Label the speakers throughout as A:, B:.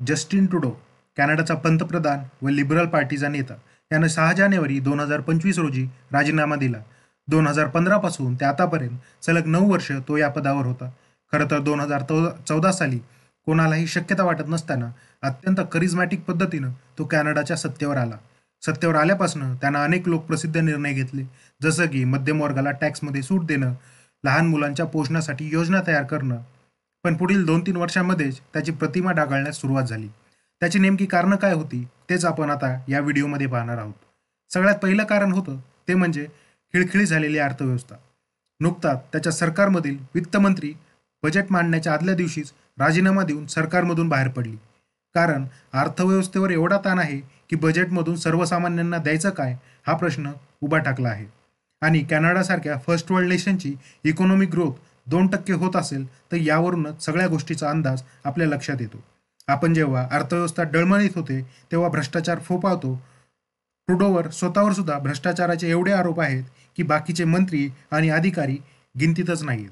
A: Justin Trudeau, कॅनडाचा पंतप्रधान व liberal पार्टीचा नेता, यानं 6 जानेवारी 2025 रोजी राजीनामा दिला. 2015 पासून ते आतापर्यंत सलग 9 वर्ष तो या पदावर होता. खरं तर 2014 साली कोणालाही शक्यता वाटत नसताना अत्यंत करिझमॅटिक पद्धतीनं तो कॅनडाच्या सत्तेवर आला. सत्तेवर आल्यापासून त्यानं अनेक लोकप्रसिद्ध निर्णय घेतले, जसं की मध्यम वर्गाला टॅक्समध्ये सूट देणं, लहान मुलांच्या पोषणासाठी योजना तयार करणं. पण पुढील 2-3 वर्षांमध्येच त्याची प्रतिमा डागाळण्यास सुरुवात झाली. त्याची नेमकी कारणं काय होती, तेच आपण आता या व्हिडिओमध्ये पाहणार आहोत. सगळ्यात पहिलं कारण होतं ते म्हणजे खिळखिळी झालेली अर्थव्यवस्था. नुकताच त्याच्या सरकारमधील वित्तमंत्री बजेट मांडण्याच्या आदल्या दिवशीच राजीनामा देऊन सरकारमधून बाहेर पडली. कारण अर्थव्यवस्थेवर एवढा ताण आहे की बजेटमधून सर्वसामान्यांना द्यायचं काय, हा प्रश्न उभा ठाकला आहे. आणि कॅनडासारख्या फर्स्ट वर्ल्ड नेशनची इकॉनॉमिक ग्रोथ 2% होत असेल तर यावरूनच सगळ्या गोष्टीचा अंदाज आपल्या लक्षात येतो. आपण जेव्हा अर्थव्यवस्था डळमळीत होते तेव्हा भ्रष्टाचार फोफावतो. ट्रुडोवर स्वतःवर सुद्धा भ्रष्टाचाराचे एवढे आरोप आहेत की बाकीचे मंत्री आणि अधिकारी गिनतीतच नाहीत.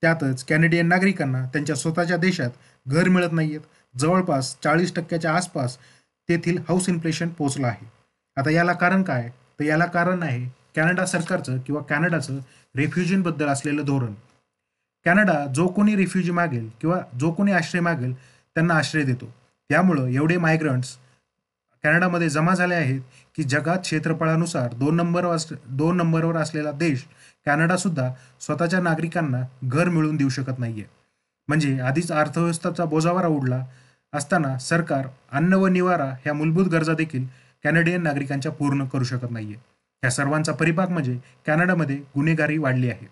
A: त्यातच कॅनेडियन नागरिकांना त्यांच्या स्वतःच्या देशात घर मिळत नाहीयेत. जवळपास 40%च्या आसपास तेथील हाऊस इन्फ्लेशन पोहोचलं आहे. आता याला कारण काय? तर याला कारण आहे कॅनडा सरकारचं किंवा कॅनडाचं रेफ्युजींबद्दल असलेलं धोरण. कॅनडा जो कोणी रेफ्युजी मागेल किंवा जो कोणी आश्रय मागेल त्यांना आश्रय देतो. त्यामुळं एवढे मायग्रंट्स कॅनडामध्ये जमा झाले आहेत की जगात क्षेत्रफळानुसार 2 नंबरवर असलेला देश कॅनडासुद्धा स्वतःच्या नागरिकांना घर मिळवून देऊ शकत नाहीये. म्हणजे आधीच अर्थव्यवस्थेचा बोजावारा उडला असताना सरकार अन्न व निवारा ह्या मूलभूत गरजा देखील कॅनेडियन नागरिकांच्या पूर्ण करू शकत नाहीये. ह्या सर्वांचा परिपाक म्हणजे कॅनडामध्ये गुन्हेगारी वाढली आहे.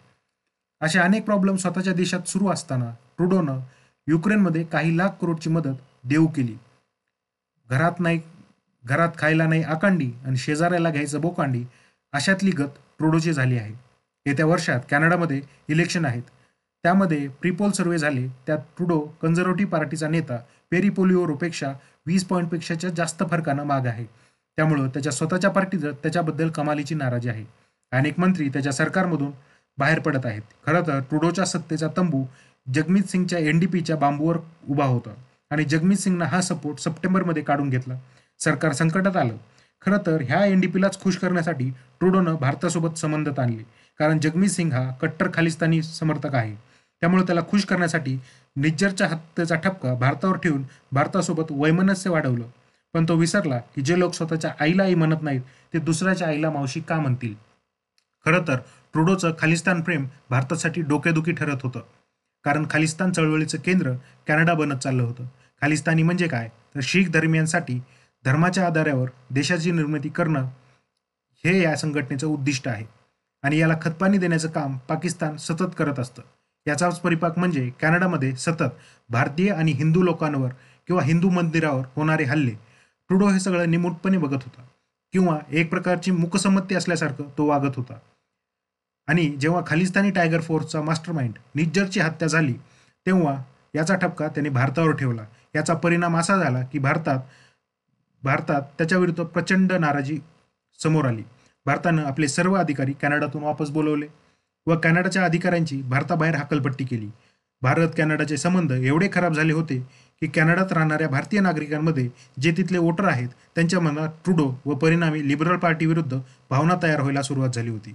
A: असे अनेक प्रॉब्लेम स्वतःच्या देशात सुरू असताना ट्रुडोनं युक्रेनमध्ये काही लाख करोडची मदत देऊ केली. घरात नाही घरात खायला नाही आकांडी आणि शेजाऱ्याला घ्यायचं बोकांडी, अशातली गत ट्रुडोची झाली आहे. येत्या वर्षात कॅनडामध्ये इलेक्शन आहेत. त्यामध्ये प्रीपोल सर्वे झाले, त्यात ट्रुडो कन्झर्व्हेटिव्ह पार्टीचा नेता पेरी पोलिओरोपेक्षा 20 पॉईंटपेक्षा जास्त फरकानं माग आहे. त्यामुळं त्याच्या स्वतःच्या पार्टीचं त्याच्याबद्दल कमालीची नाराजी आहे. अनेक मंत्री त्याच्या सरकारमधून बाहेर पडत आहेत. खरं तर ट्रुडोच्या सत्तेचा तंबू जगमीत सिंगच्या एनडीपीच्या बांबूवर उभा होता आणि जगमीत सिंगनं हा सपोर्ट सप्टेंबरमध्ये काढून घेतला. सरकार संकटात आलं. खरं तर ह्या एनडीपीलाच खुश करण्यासाठी ट्रुडोनं भारतासोबत संबंध ताणले. कारण जगमीत सिंग हा कट्टर खालिस्तानी समर्थक आहे. त्यामुळे त्याला खुश करण्यासाठी निज्जरच्या हत्येचा ठपका भारतावर ठेवून भारतासोबत वैमनस्य वाढवलं. पण तो विसरला की जे लोक स्वतःच्या आईला आई म्हणत नाहीत ते दुसऱ्याच्या आईला मावशी का म्हणतील. खरं तर ट्रुडोचं खालिस्तान प्रेम भारतासाठी डोकेदुखी ठरत होतं. कारण खालिस्तान चळवळीचं केंद्र कॅनडा बनत चाललं होतं. खालिस्तानी म्हणजे काय? तर शीख धर्मियांसाठी धर्माच्या आधारावर देशाची निर्मिती करणं हे या संघटनेचं उद्दिष्ट आहे. आणि याला खतपाणी देण्याचं काम पाकिस्तान सतत करत असतं. याचाच परिपाक म्हणजे कॅनडामध्ये सतत भारतीय आणि हिंदू लोकांवर किंवा हिंदू मंदिरावर होणारे हल्ले. ट्रुडो हे सगळं निमूटपणे बघत होता किंवा एक प्रकारची मूकसंमती असल्यासारखं तो वागत होता. आणि जेव्हा खालिस्तानी टायगर फोर्सचा मास्टरमाइंड निज्जरची हत्या झाली तेव्हा याचा ठपका त्याने भारतावर ठेवला. याचा परिणाम असा झाला की भारतात भारतात त्याच्याविरुद्ध प्रचंड नाराजी समोर आली. भारतानं आपले सर्व अधिकारी कॅनडातून वापस बोलवले व कॅनडाच्या अधिकाऱ्यांची भारताबाहेर हकलपट्टी केली. भारत कॅनडाचे संबंध एवढे खराब झाले होते की कॅनडात राहणाऱ्या भारतीय नागरिकांमध्ये जे तिथले वोटर आहेत त्यांच्या मनात ट्रुडो व परिणामी लिबरल पार्टी विरुद्ध भावना तयार व्हायला सुरुवात झाली होती.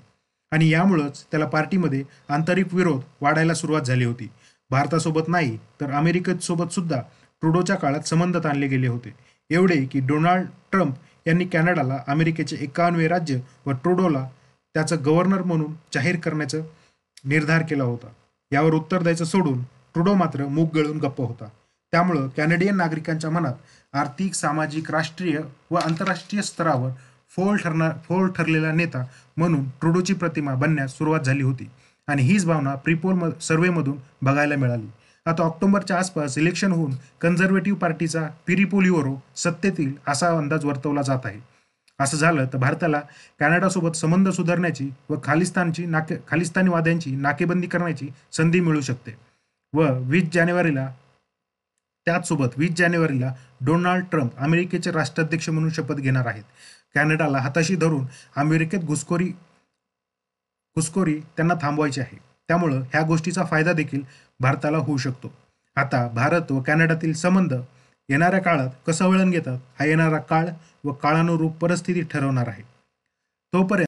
A: आणि यामुळंच त्याला पार्टीमध्ये आंतरिक विरोध वाढायला सुरुवात झाली होती. भारतासोबत नाही तर अमेरिकेसोबत सुद्धा ट्रुडोच्या काळात संबंध ताणले गेले होते. एवढे की डोनाल्ड ट्रम्प यांनी कॅनडाला अमेरिकेचे 51 राज्य व ट्रुडोला त्याचं गव्हर्नर म्हणून जाहीर करण्याचा निर्धार केला होता. यावर उत्तर द्यायचं सोडून ट्रुडो मात्र मूग गळून गप्प होता. त्यामुळं कॅनेडियन नागरिकांच्या मनात आर्थिक, सामाजिक, राष्ट्रीय व आंतरराष्ट्रीय स्तरावर फोल ठरलेला नेता म्हणून ट्रुडोची प्रतिमा बनण्यास सुरुवात झाली होती. आणि हीच भावना प्रीपोल सर्वेमधून बघायला मिळाली. आता ऑक्टोबरच्या आसपास इलेक्शन होऊन कन्झर्व्हेटिव्ह पार्टीचा पेरी पोलिओरो सत्तेत येईल असा अंदाज वर्तवला जात आहे. असं झालं तर भारताला कॅनडासोबत संबंध सुधारण्याची व खालिस्तानीवाद्यांची नाकेबंदी करण्याची संधी मिळू शकते. व 20 जानेवारीला डोनाल्ड ट्रम्प अमेरिकेचे राष्ट्राध्यक्ष म्हणून शपथ घेणार आहेत. कॅनडाला हाताशी धरून अमेरिकेत घुसखोरी त्यांना थांबवायची आहे. त्यामुळं ह्या गोष्टीचा फायदा देखील भारताला होऊ शकतो. आता भारत व कॅनडातील संबंध येणाऱ्या काळात कसं वळण घेतात हा येणारा काळ व काळानुरूप परिस्थिती ठरवणार आहे. तोपर्यंत